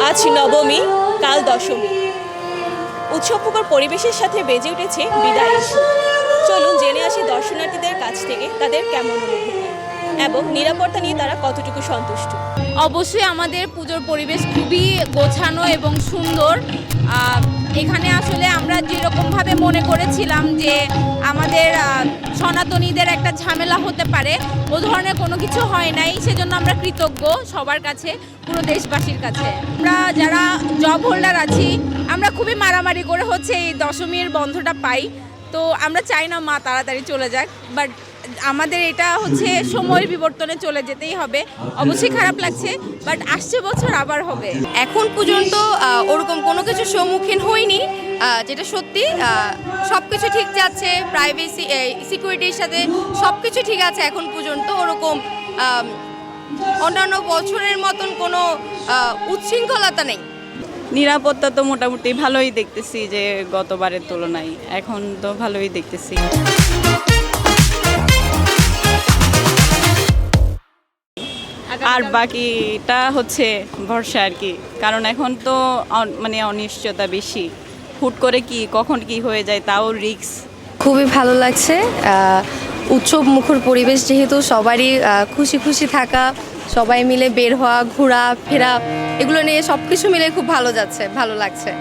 আজ নবমী, কাল দশমী। উৎসবমুখর পরিবেশের সাথে বেজে উঠেছে বিদায়ের সুর। চলুন জেনে আসি দর্শনার্থীদের কাছ থেকে তাদের কেমন অনুভূতি এবং নিরাপত্তা নিয়ে তারা কতটুকু সন্তুষ্ট। অবশ্যই আমাদের পুজোর পরিবেশ খুবই গোছানো এবং সুন্দর। এখানে আসলে আমরা যেরকমভাবে মনে করেছিলাম যে আমাদের সনাতনীদের একটা ঝামেলা হতে পারে, ও ধরনের কোনো কিছু হয় নাই। সেজন্য আমরা কৃতজ্ঞ সবার কাছে, পুরো দেশবাসীর কাছে। আমরা যারা জব হোল্ডার আছি, আমরা খুবই মারামারি করে হচ্ছে এই দশমীর বন্ধটা পাই। তো আমরা চাই না মা তাড়াতাড়ি চলে যাক, বাট আমাদের এটা হচ্ছে সময়ের বিবর্তনে চলে যেতেই হবে। অবশ্যই খারাপ লাগছে, বাট আসছে বছর আবার হবে। এখন পর্যন্ত ওরকম কোনো কিছু সম্মুখীন হইনি, যেটা সত্যি। সব কিছু ঠিক যাচ্ছে, প্রাইভেসি সিকিউরিটির সাথে সব কিছু ঠিক আছে এখন পর্যন্ত। ওরকম অন্যান্য বছরের মতন কোনো উচ্ছৃঙ্খলতা নেই। নিরাপত্তা তো মোটামুটি ভালোই দেখতেছি, যে গতবারের তুলনায় এখন তো ভালোই দেখতেছি। আর বাকিটা হচ্ছে ভরসা আর কি, কারণ এখন তো মানে অনিশ্চয়তা বেশি। হুট করে কি কখন কি হয়ে যায় তাও রিস্ক। খুবই ভালো লাগছে। উৎসব মুখর পরিবেশ, যেহেতু সবারই খুশি খুশি থাকা, সবাই মিলে বের হওয়া, ঘোরা ফেরা, এগুলো নিয়ে সব কিছু মিলে খুব ভালো যাচ্ছে, ভালো লাগছে।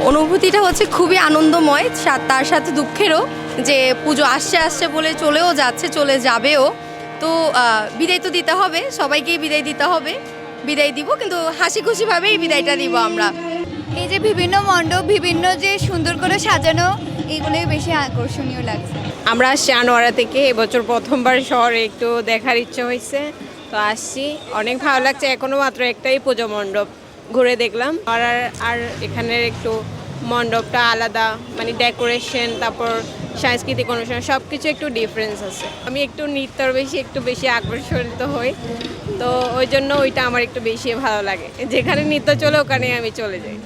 অনুভূতিটা হচ্ছে খুবই আনন্দময়, তার সাথে দুঃখেরও, যে পুজো আসছে আসছে বলে চলেও যাচ্ছে, চলে যাবেও। তো বিদায় তো দিতে হবে, সবাইকেই বিদায় দিতে হবে। বিদায় দিব, কিন্তু হাসি খুশিভাবেই বিদায়টা দিব আমরা। এই যে বিভিন্ন মণ্ডপ, বিভিন্ন যে সুন্দর করে সাজানো, এগুলোই বেশি আকর্ষণীয় লাগছে। আমরা আসছি আনোয়ারা থেকে, এবছর প্রথমবার শহরে একটু দেখার ইচ্ছে হয়েছে, তো আসছি। অনেক ভালো লাগছে। এখনো মাত্র একটাই পুজো মণ্ডপ ঘুরে দেখলাম। আর এখানের একটু মণ্ডপটা আলাদা, মানে ডেকোরেশন, তারপর সাংস্কৃতিক অনুষ্ঠান সব কিছু একটু ডিফারেন্স আছে। আমি একটু নৃত্যর একটু বেশি আকর্ষিত হই, তো ওই জন্য ওইটা আমার একটু বেশি ভালো লাগে। যেখানে নৃত্য চলে ওখানে আমি চলে যাই।